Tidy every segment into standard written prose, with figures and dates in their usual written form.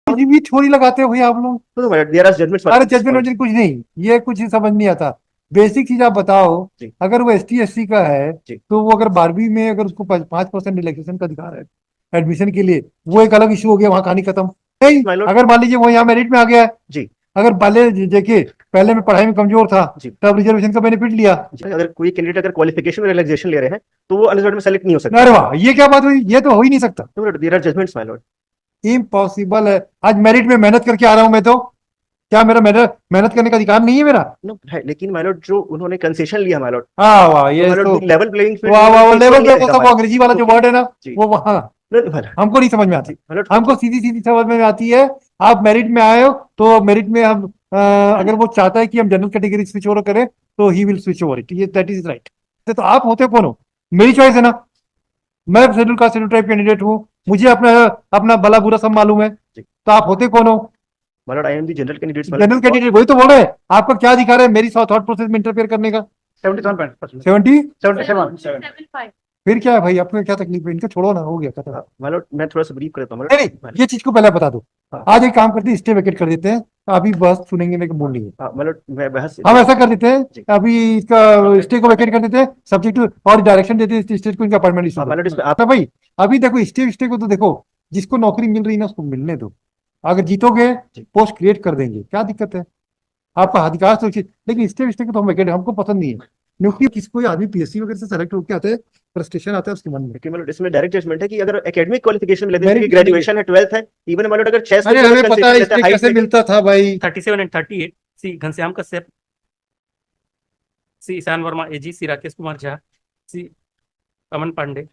कुछ भी थ्योरी लगाते हो भैया आप लोग। तो देयर आर जजमेंट्स। अरे जजमेंट कुछ नहीं, ये कुछ समझ नहीं आता। बेसिक चीज आप बताओ, जी। अगर वो ST SC का है जी। तो वो अगर 12वीं में अगर उसको 5% रिलैक्सेशन का अधिकार है एडमिशन के लिए, वो एक अलग इशू हो गया, वहां कहानी खत्म। नहीं, माय लॉर्ड। अगर मान लीजिए वो यहाँ मेरिट में आ गया है, जी। अगर पहले देखिए पहले में पढ़ाई में कमजोर था, जी। तब रिजर्वेशन का बेनिफिट लिया। अगर कोई कैंडिडेट अगर क्वालिफिकेशन में रिलैक्सेशन ले रहे हैं तो वो अनरिजर्व्ड में सेलेक्ट नहीं हो सकता। अरे वाह, ये क्या बात हुई, ये तो हो ही नहीं सकता। There are judgments my lord. Impossible है। आज मेरिट में मेहनत करके आ रहा हूं मैं, तो क्या मेरा मेहनत करने का अधिकार नहीं है मेरा? नो है, लेकिन माय लॉर्ड जो उन्होंने कंसेशन लिया माय लॉर्ड, हाँ वाह, ये माय लॉर्ड तो लेवल प्लेइंग फील्ड वाह वाह, लेवल पे वो सब रहेगा। अंग्रेजी वाला जो वर्ड है ना, जी। वो वहाँ माय लॉर्ड। हमको नहीं समझ में आती। माय लॉर्ड हमको सीधी सीधी समझ में आती है। आप मेरिट में आए हो तो मेरिट में हम अगर वो चाहता है कि हम जनरल कैटेगरी स्विच ओवर करें तो he will switch over it, ये दैट इज राइट। तो आप होते कौन हो? मेरी चॉइस है ना। मैं schedule caste schedule tribe candidate हूँ, मुझे अपना अपना भला बुरा सब मालूम है। तो आप होते कौन हो? My Lord I am the general candidate. General candidate, वही तो बोल रहे हैं। आपका क्या अधिकार है मेरी थॉट प्रोसेस में इंटरफेयर करने का? 77.75। फिर क्या है भाई, आपको क्या तकलीफ है? इनका छोड़ो ना, हो गया खत्म। माय लॉर्ड मैं थोड़ा सा ब्रीफ करता हूं। नहीं नहीं, ये चीज को पहले बता दो। आज एक काम करते हैं, स्टे वेकेट कर देते हैं, अभी बस सुनेंगे नहीं, बोल नहीं है। माय लॉर्ड मैं बहस हम ऐसा कर देते हैं, अभी इसका स्टे को वेकेट कर देते हैं, सब्जेक्ट और डायरेक्शन देते हैं स्टेट को, इनका अपॉइंटमेंट इशू। माय लॉर्ड आता भाई, अभी देखो स्टे को तो देखो, जिसको नौकरी मिल रही है ना उसको मिलने दो। अगर जीतोगे पोस्ट क्रिएट कर देंगे, क्या दिक्कत है? आपका अधिकार सुरक्षित। लेकिन स्टे को तो हम वेकेट, हमको पसंद नहीं है। क्योंकि किसको आदमी PSC वगैरह से सेलेक्ट होकर आते हैं, फ्रस्ट्रेशन आता है उसके मन में। कि मतलब इसमें डायरेक्ट जजमेंट है कि अगर एकेडमिक क्वालिफिकेशन में लेते Merit हैं, ग्रेजुएशन है, 12th है, इवन मतलब अगर 6 अरे हमें पता है स्टे कैसे मिलता था भाई। 37 and 38 C Ghanshyam Kashyap, C Ishan Verma AG, सी राकेश कुमार झा, सी अमन पांडे।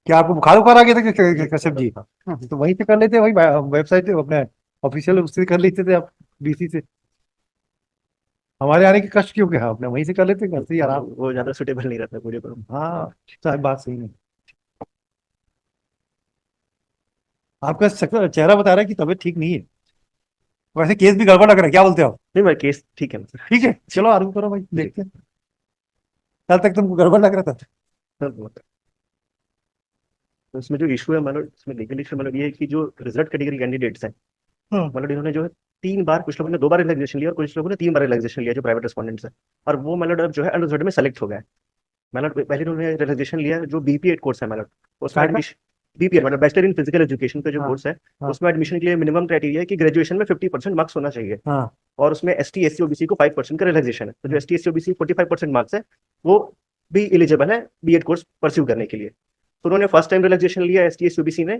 क्या आपको बुखार उखार आ गया था कश्यप जी? तो वहीं से कर लेते भाई, वेबसाइट से अपने ऑफिशियल उससे कर लेते थे आप, BC से। हमारे आने की कष्ट क्यों क्या, अपने वहीं से कर लेते घर से ही आराम। वो ज्यादा सुटेबल नहीं रहता पूरे पर। हाँ, शायद बात सही नहीं। आपका चेहरा बता रहा है कि तबीयत ठीक नहीं है। वैसे केस भी गड़बड़ लग रहा है, क्या बोलते हो? नहीं भाई केस ठीक है मतलब। ठीक है, चलो आराम करो भाई, देखते हैं। कल तक तुमको गड़बड़ लग रहा था। तो इसमें जो इशू है मतलब, इसमें लीगल इशू मतलब ये है कि जो रिजर्व कैटेगरी कैंडिडेट्स हैं, मतलब इन्होंने जो है 3 बार, कुछ लोगों ने 2 बार रिलैक्सेशन लिया और कुछ लोगों ने 3 बार रिलैक्सेशन लिया जो प्राइवेट रेस्पोंडेंट्स है। और वो मतलब अब जो है अनरिजर्व्ड में सेलेक्ट हो गए। मतलब पहले उन्होंने रिलैक्सेशन लिया जो BPED कोर्स है, मतलब उसमें एडमिशन, BPED मतलब बैचलर इन फिजिकल एजुकेशन का जो कोर्स है, उसमें एडमिशन के लिए मिनिमम क्राइटेरिया है कि ग्रेजुएशन में 50% मार्क्स होना चाहिए। और उसमें ST SC OBC को 5% का रिलैक्सेशन है। तो जो ST SC OBC 45% मार्क्स है वो भी एलिजिबल है B.Ed कोर्स परस्यू करने के लिए। तो उन्होंने फर्स्ट टाइम रिलैक्सेशन लिया ST SC OBC ने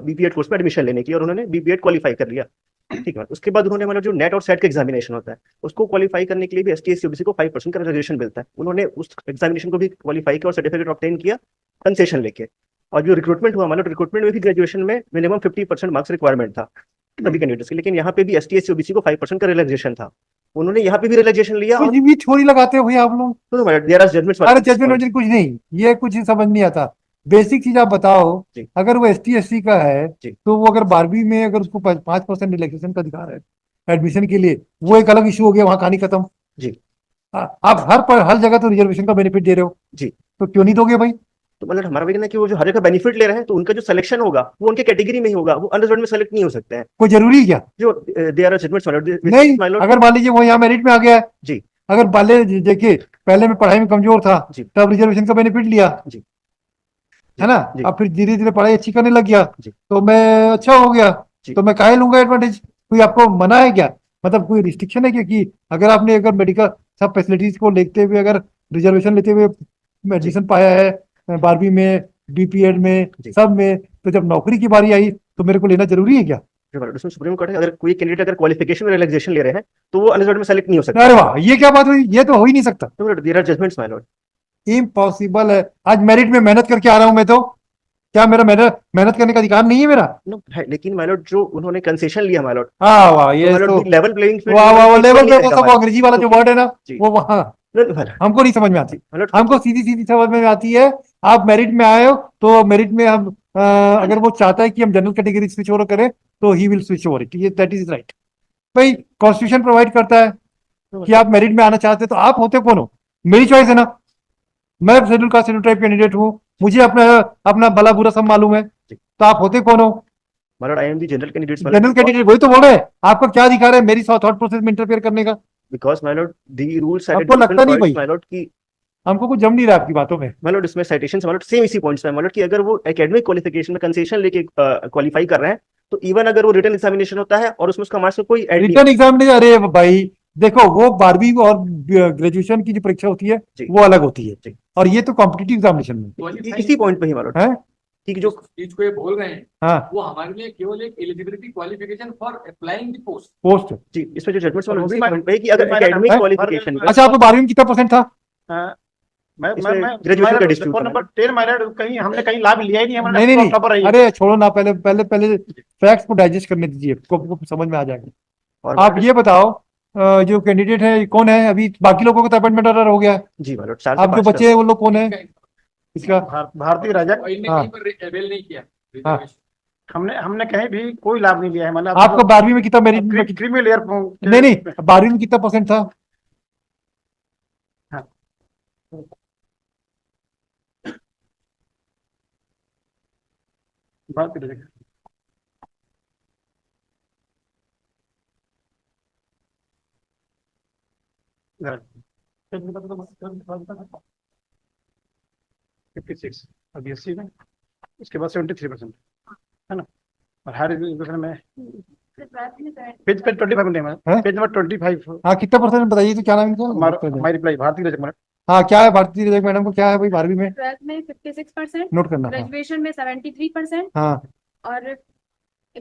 BPED कोर्स में एडमिशन लेने की, और उन्होंने BPED क्वालिफाई कर लिया। ठीक है, उसके बाद उन्होंने मतलब जो नेट और सेट का एग्जामिनेशन होता है उसको क्वालिफाई करने के लिए भी ST SC OBC को 5% का रिजर्वेशन मिलता है। उन्होंने उस एग्जामिनेशन को भी क्वालिफाई किया और सर्टिफिकेट ऑब्टेन किया कंसेशन लेके। और जो रिक्रूटमेंट हुआ, मतलब रिक्रूटमेंट में भी ग्रेजुएशन में मिनिमम 50% मार्क्स रिक्वायरमेंट था सभी कैंडिडेट्स के, लेकिन यहाँ पे भी ST SC OBC को 5% का रिलैक्सेशन था। उन्होंने यहाँ पे भी रिलैक्सेशन लिया। कुछ भी थ्योरी लगाते हो भैया आप लोग। तो देयर आर जजमेंट्स। अरे जजमेंट कुछ नहीं, ये कुछ समझ नहीं आता। बेसिक चीज आप बताओ, अगर वो ST SC का है तो वो अगर 12वीं में अगर उसको 5% रिलैक्सेशन का अधिकार है एडमिशन के लिए, वो एक अलग इशू हो गया, वहां कहानी खत्म। जी। आप हर जगह तो रिजर्वेशन का बेनिफिट दे रहे हो जी, तो क्यों नहीं दोगे भाई? तो मतलब हमारा कहना है कि वो जो हर जगह बेनिफिट ले रहे हैं तो उनका जो सिलेक्शन होगा वो उनके कैटेगरी में ही होगा, वो अनरिजर्व्ड में सेलेक्ट नहीं हो सकते हैं। कोई जरूरी क्या? जो देयर आर जजमेंट्स नहीं, अगर मान लीजिए वो यहाँ मेरिट में आ गया है जी, अगर पहले देखिए पहले में पढ़ाई में कमजोर था, तब रिजर्वेशन का बेनिफिट लिया, है ना। अब फिर धीरे धीरे पढ़ाई अच्छी करने लग गया तो मैं अच्छा हो गया, तो मैं काहे लूंगा एडवांटेज? कोई आपको मना है क्या? मतलब कोई रिस्ट्रिक्शन है क्या कि अगर आपने अगर मेडिकल सब फैसिलिटीज को लेते हुए अगर रिजर्वेशन लेते हुए एडमिशन पाया है 12वीं में, BPED में, सब में, तो जब नौकरी की बारी आई तो मेरे को लेना जरूरी है क्या? सुप्रीम कोर्ट है, अगर कोई कैंडिडेट अगर क्वालिफिकेशन में रिलैक्सेशन ले रहे हैं तो वो अनरिजर्व्ड में सेलेक्ट नहीं हो सकता। अरे वाह, ये क्या बात हुई, ये तो हो ही नहीं सकता। There are judgments my lord. Impossible है। आज मेरिट में मेहनत करके आ रहा हूं मैं, तो क्या मेरा मेहनत करने का अधिकार नहीं है मेरा? नो है, लेकिन माय लॉर्ड जो उन्होंने कंसेशन लिया माय लॉर्ड। हाँ वाह, ये तो लेवल प्लेइंग फील्ड। वाह वाह, लेवल पे वो सब अंग्रेजी वाला जो वर्ड है ना, वो वहाँ हमको नहीं समझ में आती। हमको सीधी सीधी समझ में आती है। आप मेरिट में आए हो तो मेरिट में हम अगर वो चाहता है कि हम जनरल कैटेगरी स्विच ओवर करें तो he will switch over it, ये दैट इज राइट। भाई कॉन्स्टिट्यूशन प्रोवाइड करता है कि आप मेरिट में आना चाहते हैं, तो आप होते कौन हो? मेरी चॉइस है ना। मैं schedule caste schedule tribe candidate हूँ, मुझे अपना अपना भला बुरा सब मालूम है। तो आप होते कौन हो? My lord, I am the general candidate. General candidate वही तो बोल रहे हैं, आपका क्या अधिकार है मेरी थॉट प्रोसेस में इंटरफेयर करने का? Because my lord, the rules cited आपको लगता different नहीं points, भाई? my lord, की हमको कुछ जम नहीं रहा आपकी बातों में। my lord इसमें citations my lord सेम इसी पॉइंट्स में my lord कि अगर वो एकेडमिक क्वालिफिकेशन में कंसेशन लेके क्वालिफाई कर रहे हैं तो इवन अगर वो रिटन एग्जामिनेशन होता है और उसमें उसका मार्क्स में कोई ऐड रिटर्न एग्जाम नहीं, अरे भाई देखो वो 12वीं और ग्रेजुएशन की जो परीक्षा होती है जी। वो अलग होती है, जी। और ये तो कॉम्पिटिटिव एग्जामिनेशन में इसी पॉइंट पे ही my lord है। कि जो चीज को ये बोल रहे हैं हाँ, वो हमारे लिए केवल एक eligibility qualification for applying the post. Post. जी इसमें जो जजमेंट्स वाला और उसी वो भी पॉइंट पे है कि अगर हमारे- एकेडमिक है? क्वालिफिकेशन में अच्छा, आपको 12वीं में कितना परसेंट था? इसमें graduation का dispute है। नंबर 10 माइनर कहीं हमने कहीं लाभ लिया ही नहीं, हमारे नहीं नहीं टॉपर रही नहीं, है। अरे छोड़ो ना, पहले पहले पहले फैक्ट्स को डाइजेस्ट करने दीजिए, को समझ में आ जाएगा। और आप ये बताओ जो कैंडिडेट है कौन है अभी? बाकी लोगों का तो अपॉइंटमेंट ऑर्डर हो गया है, जी my lord 4 से आप जो 5 बच्चे हैं वो लोग कौन है इसका? भारतीय राजा इनने हाँ। कहीं पर अवेल नहीं किया हाँ। रिजर्वेशन। हमने कहीं भी कोई लाभ नहीं लिया है, मतलब आपको 12वीं में कितना मेरिट? क्रीमी लेयर नहीं नहीं, 12वीं में कितना परसेंट था? भारतीय राजा और BSc में उसके बाद 73% है ना, और हायर एजुकेशन में पेज 25 मिनट हैं? है, पेज नंबर 25 हाँ, कितना परसेंट बताइए तो, क्या नाम है इनका? हमारी रिप्लाई भारतीय राजा हाँ, क्या है भारतीय रेलवे मैडम को, क्या है भाई 12वीं में? 12th में 56%, नोट करना। हाँ ग्रेजुएशन में 73% हाँ, और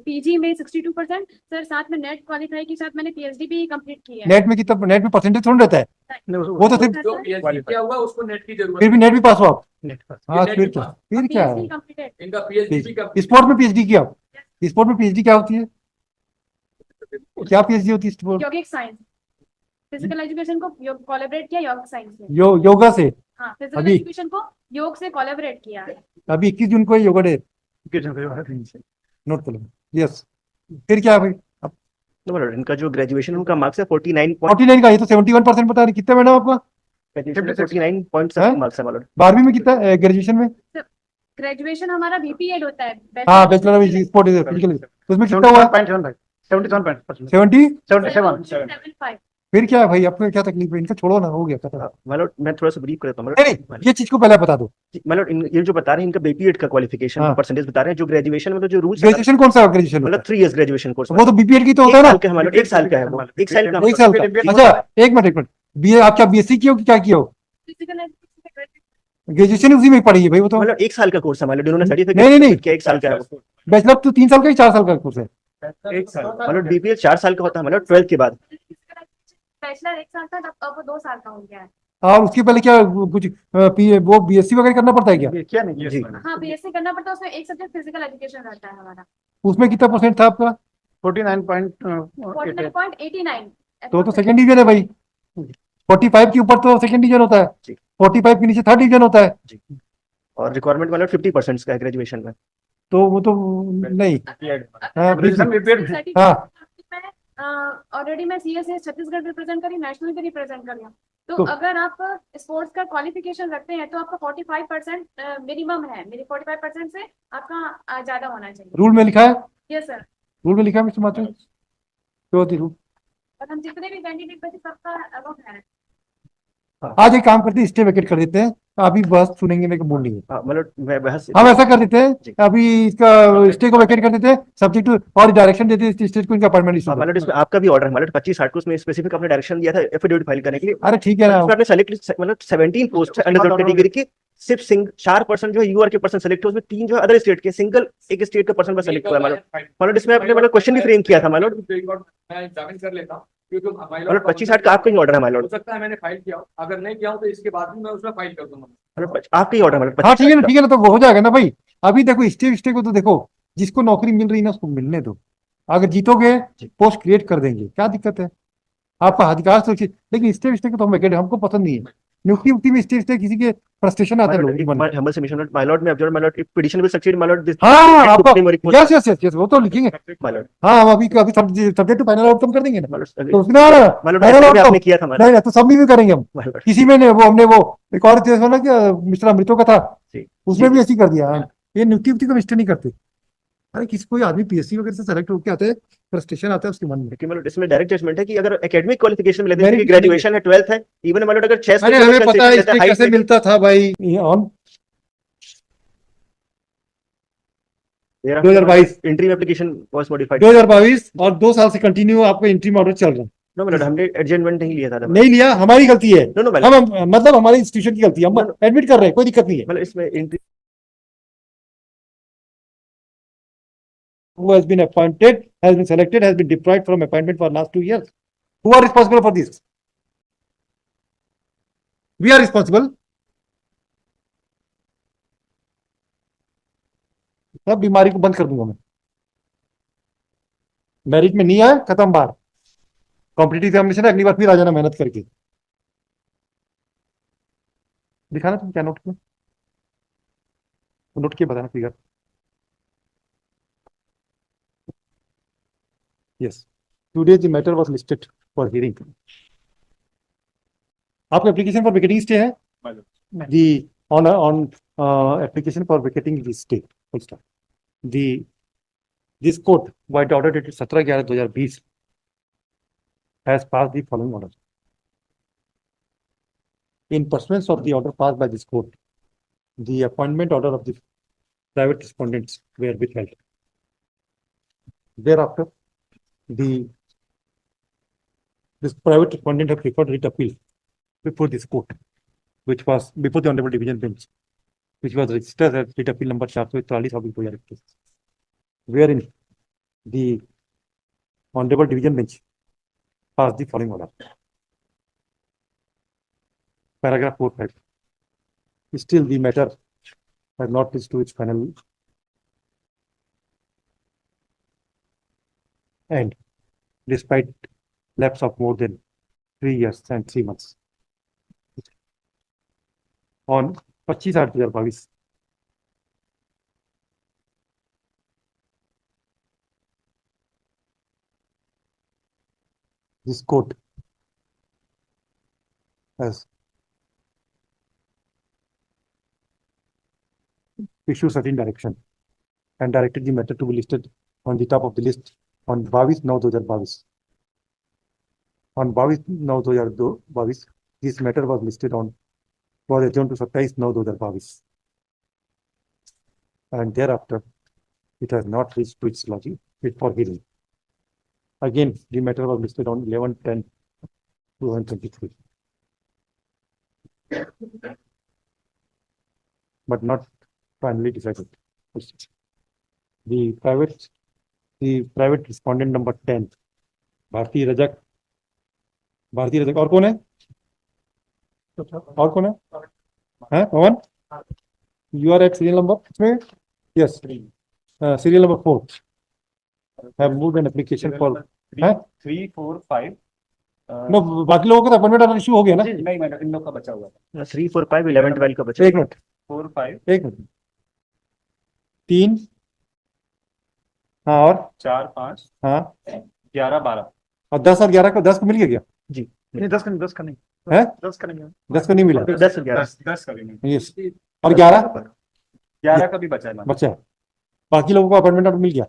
पीजी में 62%। सर साथ में नेट क्वालिफाई के साथ मैंने पीएचडी भी कंप्लीट की है। नेट में कितना? नेट में परसेंटेज थोड़ा रहता है, वो तो सिर्फ जो PhD किया हुआ उसको नेट की जरूरत फिर भी नेट भी पास हो आप। नेट पास। हाँ, नेट फिर भी क्या, पास। फिर क्या है? PhD completed. इनका PhD भी complete। स्पोर्ट में पीएचडी किया? स्पोर्ट में पीएचडी क्या होती है? क्या पीएचडी होती है स्पोर्ट? यौगिक साइंस, फिजिकल एजुकेशन को कोलैबोरेट किया यौगिक साइंस से। योगा से। हाँ, फिजिकल अभी- एजुकेशन को योग से कोलैबोरेट किया है। अभी 21 जून को है योगा डे, नोट कर लो। यस, फिर क्या है भाई? No, my lord, इनका जो ग्रेजुएशन उनका मार्क्स है 49 49 का, ये तो 71% बता रहे, कितना मैडम आपका? 49 पॉइंट हैं? मार्क्स है my lord। 12वीं में कितना? ग्रेजुएशन में? ग्रेजुएशन हमारा बीपीएड होता है। हाँ, बैचलर ऑफ स्पोर्ट फिजिकल, उसमें कितना हुआ? 77%। 70। 77 75। फिर क्या है भाई, आपको क्या तकलीफ है? इनका छोड़ो ना, हो गया खत्म। my lord, मैं थोड़ा सा ब्रीफ करता हूँ नहीं नहीं, ये चीज को पहले बता दो। मतलब ये जो बता रहे हैं इनका बीपीएड का क्वालिफिकेशन हाँ। परसेंटेज बता रहे हैं, जो ग्रेजुएशन में तो जो रूल्स ग्रेजुएशन कौन सा ग्रेजुएशन? मतलब 3 इयर्स ग्रेजुएशन कोर्स वो तो बीपीएड की तो होता है ना, 1 साल का है वो 1 साल का एक साल का। अच्छा, एक मिनट, बीए आप क्या बीएससी की हो कि क्या किया हो? फिजिकल एजुकेशन ग्रेजुएशन उसी में पड़ी है भाई, वो तो। मतलब 1 साल का कोर्स है मतलब इन्होंने नहीं, नहीं। सर्टिफिकेट क्या 1 साल का है वो। बैचलर तो 3 साल का ही 4 साल का कोर्स है? 1 साल। मतलब बीपीएड 4 साल का होता है मतलब 12th के बाद। बैचलर 1 साल था, अब वो 2 साल का हो गया है। और उसके पहले क्या कुछ वो बीएससी वगैरह करना पड़ता है क्या? क्या नहीं जी हाँ, बीएससी करना पड़ता है, उसमें एक सब्जेक्ट फिजिकल एजुकेशन रहता है हमारा। उसमें कितना परसेंट था आपका? 49.8 49.89। तो सेकंड डिवीजन है भाई। 45 के ऊपर तो सेकंड डिवीजन होता है, जी। 45 के नीचे थर्ड डिवीजन होता है, और रिक्वायरमेंट मतलब 50% का है ग्रेजुएशन में। तो वो तो नहीं। हाँ, ग्रेजुएशन बीपीएड हाँ। ऑलरेडी मैं सीएसए छत्तीसगढ़ रिप्रेजेंट करी, नेशनल भी रिप्रेजेंट करी हूँ। तो तो- अगर आप स्पोर्ट्स का क्वालिफिकेशन रखते हैं तो आपका 45% मिनिमम है। मेरी 45% से आपका ज्यादा होना चाहिए। रूल में लिखा है, यस सर। रूल में लिखा है मिस्टर माथुर, क्यों होती रूल? और हम जितने भी कैंडिडेट बचे सबका अलग है। आज एक काम करते हैं, स्टे वेकेट कर देते हैं, अभी बस सुनेंगे मेरे को बोल रही है। हाँ, मतलब मैं बहस हम ऐसा कर देते जी। हैं, अभी इसका स्टे को वेकेट कर देते हैं, सब्जेक्ट और डायरेक्शन देते हैं स्टेट को, इनका अपॉइंटमेंट इशू। मतलब इसमें आपका भी ऑर्डर है मतलब 25-60 को उसमें स्पेसिफिक आपने डायरेक्शन दिया था एफिडेविट फाइल करने के लिए। अरे ठीक है ना, उसमें आपने सेलेक्ट मतलब 17 पोस्ट है अंडर कैटेगरी की, सिर्फ 4% जो है यूआर के पर्सन सेलेक्ट हुए, उसमें 3 जो है अदर स्टेट के, सिंगल एक स्टेट का पर्सन बस सेलेक्ट हुआ है मतलब इसमें आपने मतलब क्वेश्चन भी फ्रेम किया था मतलब मैं एग्जामिन कर लेता हूँ क्योंकि मतलब 25-60 का आपका ही ऑर्डर है हो मतलब सकता है मैंने फाइल किया हो, अगर नहीं किया हो तो इसके बाद भी मैं उसमें फाइल कर दूंगा। आपका ही ऑर्डर मतलब हाँ ठीक है ना, तो वो हो जाएगा ना भाई। अभी देखो स्टे को तो देखो, जिसको नौकरी मिल रही है ना उसको मिलने दो, अगर जीतोगे पोस्ट क्रिएट कर देंगे, क्या दिक्कत है? आपका अधिकार सुरक्षित, लेकिन स्टे को तो हम वेकेट हमको पसंद नहीं है। नियुक्ति में स्टे किसी के फ्रस्ट्रेशन आता है लोगों को। humble submission my lord may observe my lord if petition will succeed my lord this हाँ, आपका my यस वो तो लिखेंगे। lord हाँ, हम अभी सब्जेक्ट टू फाइनल आउटकम कर देंगे ना, my lord तो उसमें आ रहा है my lord फाइनल ऐसे भी आउटकम। आपने किया था my lord नहीं नहीं, तो सब भी करेंगे हम। my lord किसी में ने वो हमने वो एक और केस ना कि मिस्टर अमृतो का था, जी। उसमें भी ऐसी कर दिया। हाँ, ये नियुक्ति को मिस्टेक नहीं करते। अरे किसी कोई आदमी पीएससी वगैरह से सेलेक्ट होकर आता है, फ्रस्ट्रेशन आता है उसके मन में। क्योंकि मतलब इसमें डायरेक्ट जजमेंट है कि अगर एकेडमिक क्वालिफिकेशन में लेते हैं कि Merit ग्रेजुएशन है, 12th है, इवन मतलब अगर 6 अरे हमें पता है इसमें कैसे मिलता था भाई। On 2022 entry application was modified 2022 और 2 साल से कंटिन्यू आपका एंट्री ऑर्डर चल रहा है। नो मतलब हमने एडजमेंट नहीं लिया था नहीं लिया, हमारी गलती है। नो नो हम मतलब हमारी इंस्टीट्यूशन की गलती है, हम एडमिट कर रहे हैं, कोई दिक्कत नहीं है। मतलब इसमें entry Who has been appointed, has been selected, has been deprived from appointment for last 2 years. Who are responsible for this? We are responsible. सब बीमारी को बंद कर दूंगा मैं। मेरिट में नहीं आया, खत्म बार। कॉम्पिटिटिव एग्जामिनेशन है, अगली बार फिर आ जाना मेहनत करके। दिखाना तुम क्या नोट किया, नोट किया बताना figure. Yes. Today the matter was listed for hearing. आपका application for vacating stay है? The on application for vacating the stay. This court by the order dated 17/11/2020 has passed the following order. In pursuance of the order passed by this court, the appointment order of the private respondents were withheld. Thereafter, this private respondent have preferred writ appeal before this court, which was before the Honorable Division Bench, which was registered as writ appeal number 441/2021, wherein the Honorable Division Bench passed the following order. Paragraph 4.5. Still the matter has not reached to its final end, despite lapse of more than 3 years and 3 months. On 25/8/2022, this court has issued certain direction and directed the matter to be listed on the top of the list on 22/9/2022. On 22/9/2022, this matter was listed on was adjourned to 27/9/2022, and thereafter it has not reached to its logic for hearing. Again, the matter was listed on 11/10/2023, but not finally decided. The private respondent number 10, Bharti Rajak और कौन है? और कौन है? हैं पवन? You are at serial number में? Yes. Serial number 4. Have moved an application for 3, 4, 5. No, बाकी लोगों का अपॉइंटमेंट ऑर्डर इशू हो गया ना? नहीं मैडम, इन लोग का बचा हुआ है 3, 4, 5, 11, 12 का बचा। एक मिनट 4, 5, 3 हाँ और 4, 5, हाँ 11, 12 और 10 और 11 को 10 को मिल गया नहीं 10 का नहीं 10 का नहीं है? 10 का नहीं 10 को नहीं मिला। 10 और 11 10 का भी नहीं, यस और 11 11 का भी बचा है मैडम। बच्चा बाकी लोगों को अपॉइंटमेंट ऑर्डर मिल गया।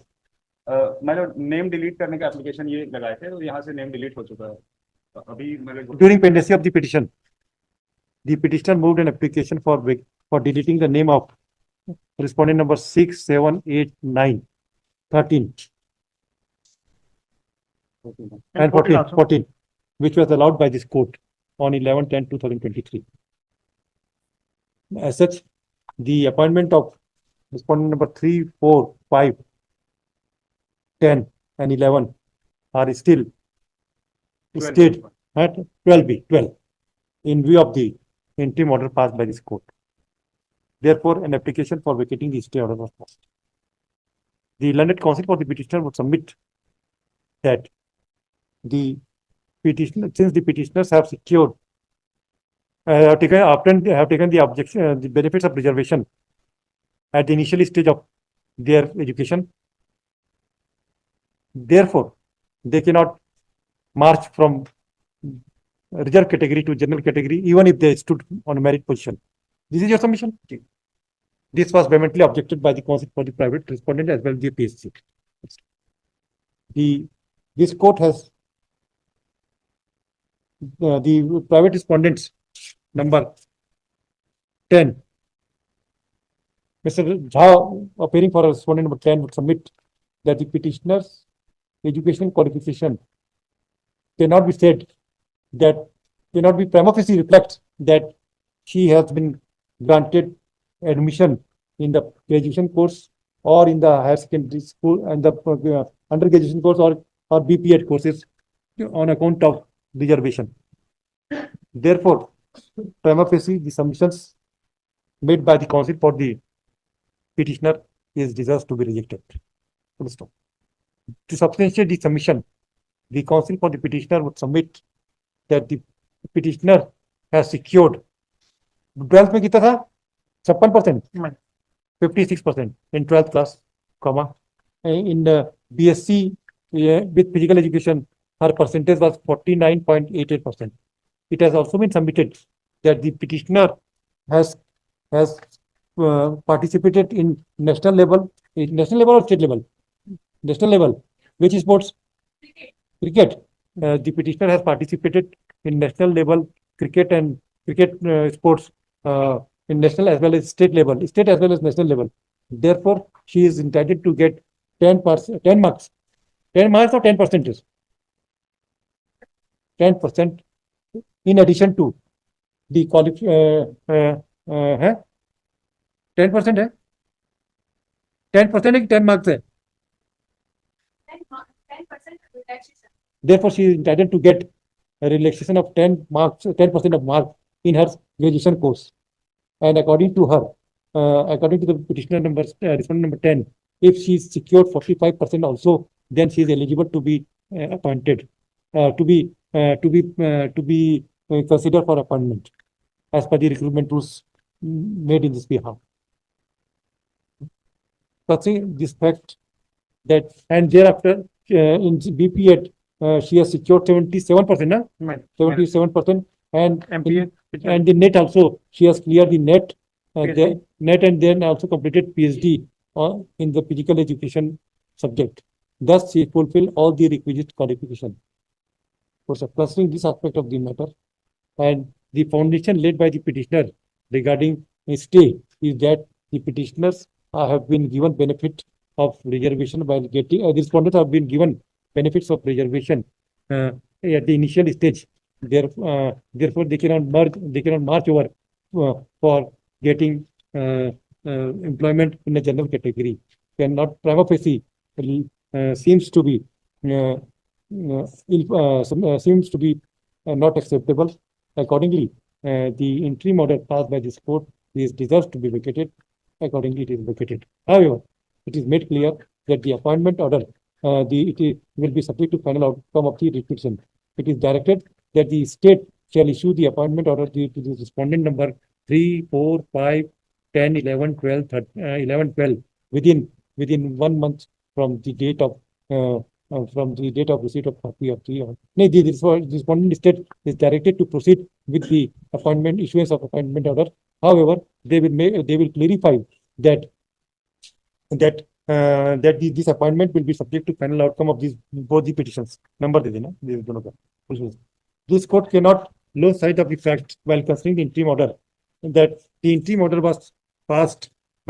मैंने नेम डिलीट करने का एप्लीकेशन ये लगाए थे तो यहाँ से नेम डिलीट हो चुका है तो अभी मैंने During pendency of the petition, the petitioner moved an application for deleting the name of respondent number 6, 7, 8, 9, 13 and 14, which was allowed by this court on 11/10/2023. As such, the appointment of respondent number 3, 4, 5, 10 and 11 are still stayed at 12 in view of the interim order passed by this court. Therefore, an application for vacating the stay order was passed. The learned counsel for the petitioner would submit that the petitioner, since the petitioners have secured, have taken the objection, the benefits of reservation at the initial stage of their education, therefore they cannot march from reserve category to general category even if they stood on a merit position. This is your submission? This was vehemently objected by the counsel for the private respondent as well as the PSC. This court has the private respondents number 10. Mr. Jha, appearing for a respondent number 10, would submit that the petitioner's educational qualification cannot be said that cannot be prima facie reflect that she has been granted admission in the graduation course or in the higher secondary school and the undergraduation course or BPEd courses on account of reservation. Therefore, prima facie the submissions made by the counsel for the petitioner is deserves to be rejected. Full stop. To substantiate the submission, the counsel for the petitioner would submit that the petitioner has secured 12th में कितना था 56%, 56% in 12th class, comma in BSc with physical education her percentage was 49.88%. It has also been submitted that the petitioner has participated in national level or state level? National level. Which sports? Cricket. The petitioner has participated in national level cricket and cricket sports in national as well as state level, state as well as national level. Therefore, she is entitled to get 10 marks. 10 marks or 10%? 10% in addition to the 10% है 10% है कि 10 marks है 10% relaxation. Therefore, she is entitled to get a relaxation of 10 marks, 10% of marks in her graduation course. And according to her, according to the petitioner number, respondent number 10, if she is secured 45% also, then she is eligible to be appointed, to be considered for appointment as per the recruitment rules made in this behalf. Considering this fact that, and thereafter in BPEd, she has secured 77%, na? 77%, and and the net also she has cleared the net, and then also completed PhD in the physical education subject. Thus, she fulfilled all the requisite qualification. For considering this aspect of the matter, and the foundation laid by the petitioner regarding a stay is that the petitioners have been given benefit of reservation while getting the respondents have been given benefits of reservation at the initial stage. Therefore, they cannot march over for getting employment in a general category. Cannot prima facie seems to be not acceptable. Accordingly, the interim order passed by this court is deserves to be vacated. Accordingly, it is vacated. However, it is made clear that the appointment order will be subject to final outcome of the requisition. It is directed that the state shall issue the appointment order to the respondent number 3, 4, 5, 10, 11, 12, 12 within 1 month from the date of receipt of copy of the respondent state is directed to proceed with the issuance of appointment order. However, they will clarify that this appointment will be subject to final outcome of both the petitions. Number this court cannot lose sight of the fact while considering the interim order that the interim order was passed